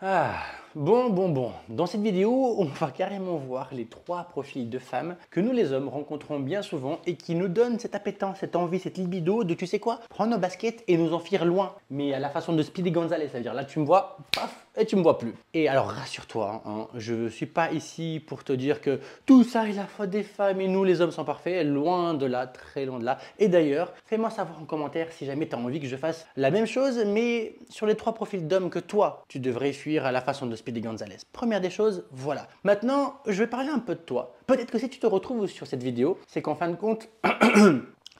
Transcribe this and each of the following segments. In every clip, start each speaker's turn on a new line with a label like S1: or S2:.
S1: Ah, bon. Dans cette vidéo, on va carrément voir les trois profils de femmes que nous les hommes rencontrons bien souvent et qui nous donnent cette appétence, cette envie, cette libido de, tu sais quoi, prendre nos baskets et nous enfuir loin. Mais à la façon de Speedy Gonzalez, c'est-à-dire là tu me vois, paf, et tu me vois plus. Et alors rassure-toi, hein, je ne suis pas ici pour te dire que tout ça est la faute des femmes et nous les hommes sont parfaits, loin de là, très loin de là. Et d'ailleurs, fais-moi savoir en commentaire si jamais tu as envie que je fasse la même chose, mais sur les trois profils d'hommes que toi, tu devrais fuir à la façon de Speedy Gonzalez. Première des choses, voilà. Maintenant, je vais parler un peu de toi. Peut-être que si tu te retrouves sur cette vidéo, c'est qu'en fin de compte,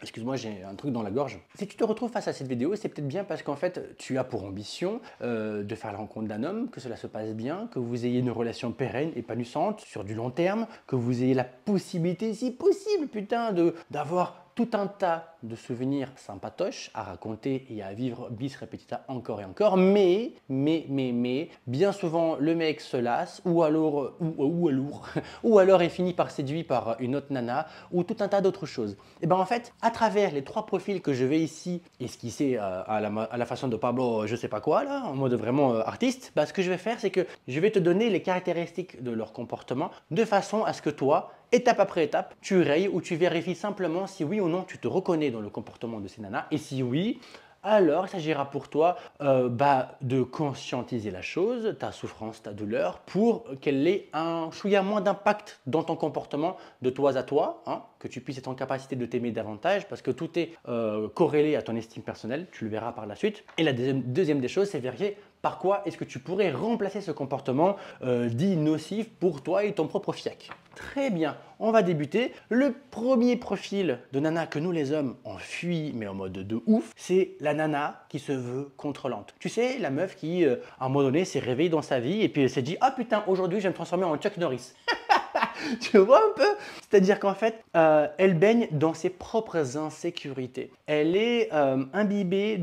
S1: excuse-moi, j'ai un truc dans la gorge. Si tu te retrouves face à cette vidéo, c'est peut-être bien parce qu'en fait, tu as pour ambition de faire la rencontre d'un homme, que cela se passe bien, que vous ayez une relation pérenne, épanouissante, sur du long terme, que vous ayez la possibilité, si possible, putain, d'avoir tout un tas de souvenirs sympatoches à raconter et à vivre bis repetita encore et encore, mais, bien souvent le mec se lasse ou alors, ou alors est fini par séduit par une autre nana ou tout un tas d'autres choses. Et bien en fait, à travers les trois profils que je vais ici esquisser à la façon de Pablo, je sais pas quoi là, en mode vraiment artiste, ce que je vais faire, c'est que je vais te donner les caractéristiques de leur comportement de façon à ce que toi, étape après étape, tu rayes ou tu vérifies simplement si oui ou non tu te reconnais dans le comportement de ces nanas. Et si oui, alors il s'agira pour toi de conscientiser la chose, ta souffrance, ta douleur, pour qu'elle ait un chouïa moins d'impact dans ton comportement de toi à toi, hein, que tu puisses être en capacité de t'aimer davantage parce que tout est corrélé à ton estime personnelle, tu le verras par la suite. Et la deuxième des choses, c'est vérifier par quoi est-ce que tu pourrais remplacer ce comportement dit nocif pour toi et ton propre fiac. Très bien, on va débuter. Le premier profil de nana que nous les hommes on fuit mais en mode de ouf, c'est la nana qui se veut contrôlante. Tu sais, la meuf qui à un moment donné s'est réveillée dans sa vie et puis elle s'est dit « Ah putain, aujourd'hui je vais me transformer en Chuck Norris ». Tu vois un peu? C'est-à-dire qu'en fait, elle baigne dans ses propres insécurités. Elle est imbibée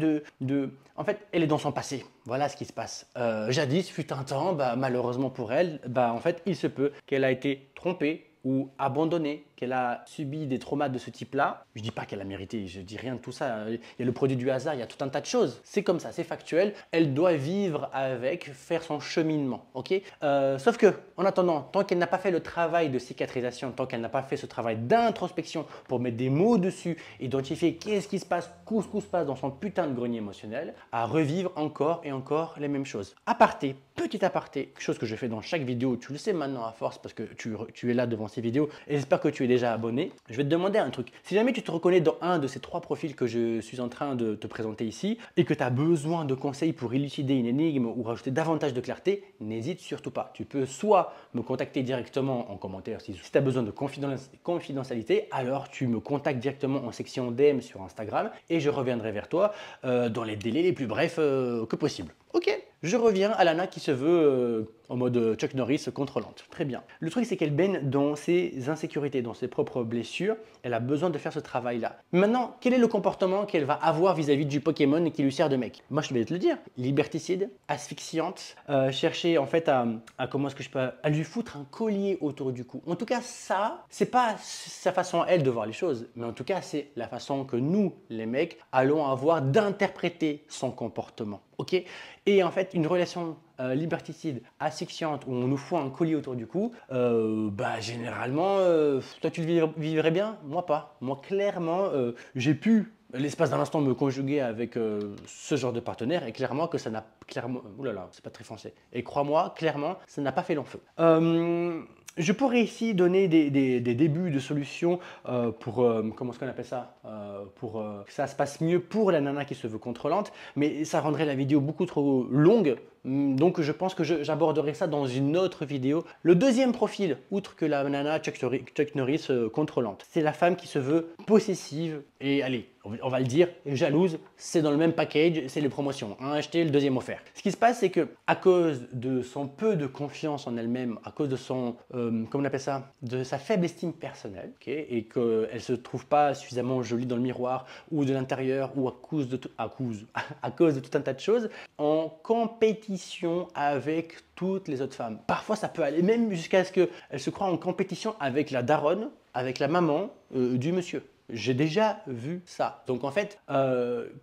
S1: En fait, elle est dans son passé. Voilà ce qui se passe. Jadis, fut un temps, malheureusement pour elle, en fait, il se peut qu'elle a été trompée ou abandonnée, qu'elle a subi des traumas de ce type-là. Je ne dis pas qu'elle a mérité, je ne dis rien de tout ça. Il y a le produit du hasard, il y a tout un tas de choses. C'est comme ça, c'est factuel. Elle doit vivre avec, faire son cheminement. Ok. Sauf que, en attendant, tant qu'elle n'a pas fait le travail de cicatrisation, tant qu'elle n'a pas fait ce travail d'introspection pour mettre des mots dessus, identifier qu'est-ce qui se passe, qu'est-ce qui se passe dans son putain de grenier émotionnel, à revivre encore et encore les mêmes choses. Aparté, petit aparté, quelque chose que je fais dans chaque vidéo, tu le sais maintenant à force parce que tu es là devant ces vidéos et j'espère que tu es déjà abonné. Je vais te demander un truc. Si jamais tu te reconnais dans un de ces trois profils que je suis en train de te présenter ici et que tu as besoin de conseils pour élucider une énigme ou rajouter davantage de clarté, n'hésite surtout pas. Tu peux soit me contacter directement en commentaire si tu as besoin de confidentialité, alors tu me contactes directement en section DM sur Instagram et je reviendrai vers toi dans les délais les plus brefs que possible. Ok, je reviens à Lana qui se veut en mode Chuck Norris contrôlante. Très bien. Le truc, c'est qu'elle baigne dans ses insécurités, dans ses propres blessures. Elle a besoin de faire ce travail-là. Maintenant, quel est le comportement qu'elle va avoir vis-à-vis du Pokémon qui lui sert de mec? Moi, je vais te le dire. Liberticide, asphyxiante, chercher en fait comment est-ce que je peux, à lui foutre un collier autour du cou. En tout cas, ça, c'est pas sa façon à elle de voir les choses, mais en tout cas, c'est la façon que nous, les mecs, allons avoir d'interpréter son comportement. Ok. Et en fait, une relation liberticide, asphyxiante, où on nous fout un collier autour du cou, généralement, toi tu le vivrais bien, moi pas. Moi clairement, j'ai pu l'espace d'un instant me conjuguer avec ce genre de partenaire et clairement que ça n'a clairement, oulala, c'est pas très français. Et crois-moi, clairement, ça n'a pas fait long feu. Je pourrais ici donner des débuts de solutions pour, comment est-ce qu'on appelle ça, pour que ça se passe mieux pour la nana qui se veut contrôlante, mais ça rendrait la vidéo beaucoup trop longue. Donc je pense que j'aborderai ça dans une autre vidéo. Le deuxième profil, outre que la nana Chuck Norris contrôlante, c'est la femme qui se veut possessive et allez, on va le dire, jalouse, c'est dans le même package, c'est les promotions, un acheté, le deuxième offert. Ce qui se passe, c'est que à cause de son peu de confiance en elle-même, à cause de son, comment on appelle ça, de sa faible estime personnelle, okay, et qu'elle ne se trouve pas suffisamment jolie dans le miroir ou de l'intérieur ou à cause de tout un tas de choses, en compétition avec toutes les autres femmes. Parfois, ça peut aller même jusqu'à ce qu'elle se croie en compétition avec la daronne, avec la maman du monsieur. J'ai déjà vu ça. Donc en fait,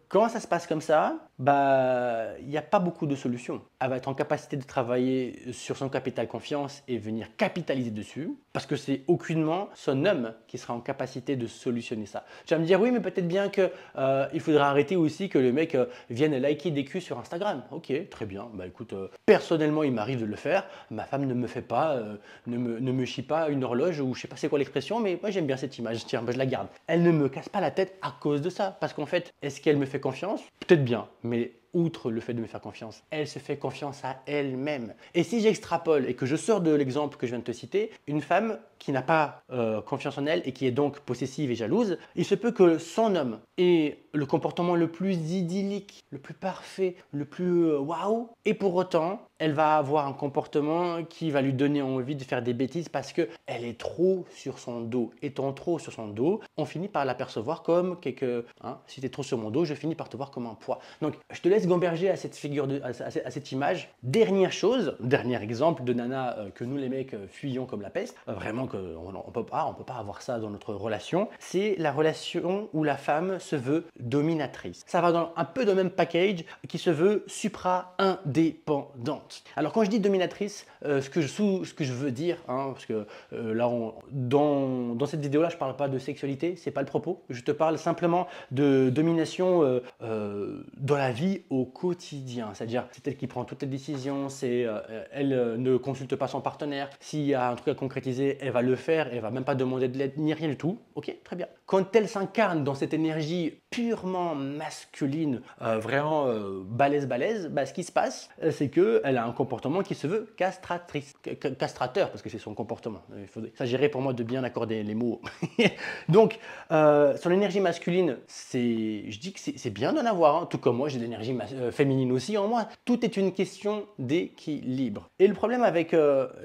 S1: quand ça se passe comme ça, il n'y a pas beaucoup de solutions. elle va être en capacité de travailler sur son capital confiance et venir capitaliser dessus, parce que c'est aucunement son homme qui sera en capacité de solutionner ça. Tu vas me dire, oui, mais peut-être bien qu'il faudra arrêter aussi que le mec vienne liker des culs sur Instagram. Ok, très bien. Bah écoute, personnellement, il m'arrive de le faire. Ma femme ne me fait pas, ne me chie pas une horloge, ou je sais pas c'est quoi l'expression, mais moi j'aime bien cette image. Tiens, bah, je la garde. Elle ne me casse pas la tête à cause de ça, parce qu'en fait, est-ce qu'elle me fait confiance? Peut-être bien, mais outre le fait de me faire confiance, elle se fait confiance à elle-même. Et si j'extrapole et que je sors de l'exemple que je viens de te citer, une femme qui n'a pas confiance en elle et qui est donc possessive et jalouse, il se peut que son homme ait le comportement le plus idyllique, le plus parfait, le plus waouh, et pour autant, elle va avoir un comportement qui va lui donner envie de faire des bêtises parce qu'elle est trop sur son dos. Étant trop sur son dos, on finit par l'apercevoir comme quelque... si tu es trop sur mon dos, je finis par te voir comme un poids. Donc, je te laisse gamberger à cette figure, à cette image. Dernière chose, dernier exemple de nana que nous les mecs fuyons comme la peste, vraiment qu'on ne peut pas avoir ça dans notre relation, c'est la relation où la femme se veut dominatrice. Ça va un peu dans le même package qui se veut supra-indépendante. Alors quand je dis dominatrice, ce que je veux dire, parce que là, dans cette vidéo-là, je ne parle pas de sexualité, c'est pas le propos. Je te parle simplement de domination dans la vie au quotidien. C'est-à-dire, c'est elle qui prend toutes les décisions, elle ne consulte pas son partenaire. S'il y a un truc à concrétiser, elle va le faire, elle ne va même pas demander de l'aide ni rien du tout. Ok, très bien. Quand elle s'incarne dans cette énergie purement masculine, vraiment balèze, ce qui se passe, c'est qu'elle a un comportement qui se veut castrateur, parce que c'est son comportement. Il s'agirait pour moi de bien accorder les mots. Donc, son énergie masculine, je dis que c'est bien d'en avoir, tout comme moi, j'ai de l'énergie féminine aussi en moi. Tout est une question d'équilibre. Et le problème avec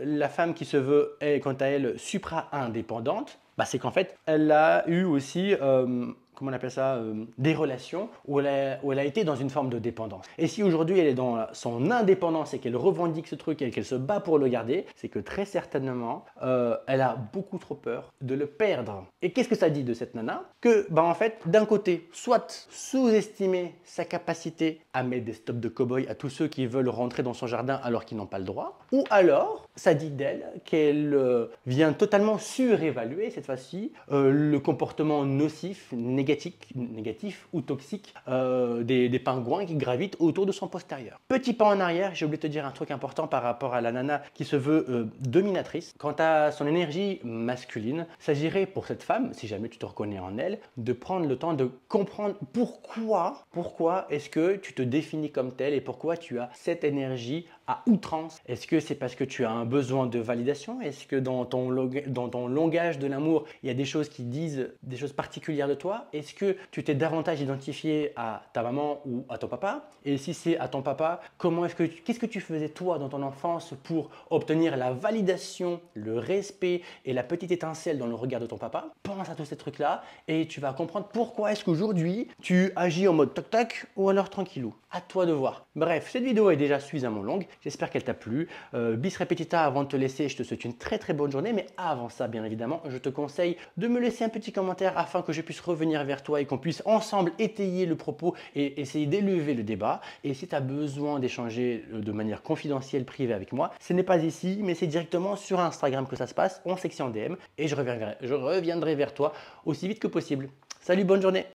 S1: la femme qui se veut, quant à elle, supra-indépendante, c'est qu'en fait, elle a eu aussi, comment on appelle ça, des relations où elle a été dans une forme de dépendance. Et si aujourd'hui elle est dans son indépendance et qu'elle revendique ce truc et qu'elle se bat pour le garder, c'est que très certainement, elle a beaucoup trop peur de le perdre. Et qu'est-ce que ça dit de cette nana? Que, en fait, d'un côté, soit sous-estimer sa capacité à mettre des stops de cow-boy à tous ceux qui veulent rentrer dans son jardin alors qu'ils n'ont pas le droit, ou alors, ça dit d'elle qu'elle vient totalement surévaluer, cette fois-ci, le comportement nocif, négatif ou toxique des pingouins qui gravitent autour de son postérieur. Petit pas en arrière, j'ai oublié de te dire un truc important par rapport à la nana qui se veut dominatrice. Quant à son énergie masculine, il s'agirait pour cette femme, si jamais tu te reconnais en elle, de prendre le temps de comprendre pourquoi est-ce que tu te définis comme tel et pourquoi tu as cette énergie à outrance. Est-ce que c'est parce que tu as un besoin de validation? Est-ce que dans ton langage de l'amour, il y a des choses qui disent des choses particulières de toi? Est-ce que tu t'es davantage identifié à ta maman ou à ton papa? Et si c'est à ton papa, qu'est-ce que tu faisais toi dans ton enfance pour obtenir la validation, le respect et la petite étincelle dans le regard de ton papa? Pense à tous ces trucs-là et tu vas comprendre pourquoi est-ce qu'aujourd'hui tu agis en mode toc-toc ou alors tranquillou. À toi de voir. Bref, cette vidéo est déjà suffisamment longue. J'espère qu'elle t'a plu. Bis repetita, avant de te laisser, je te souhaite une très très bonne journée. Mais avant ça, bien évidemment, je te conseille de me laisser un petit commentaire afin que je puisse revenir vers toi et qu'on puisse ensemble étayer le propos et essayer d'élever le débat. Et si tu as besoin d'échanger de manière confidentielle, privée avec moi, ce n'est pas ici, mais c'est directement sur Instagram que ça se passe, en section DM. Et je reviendrai vers toi aussi vite que possible. Salut, bonne journée!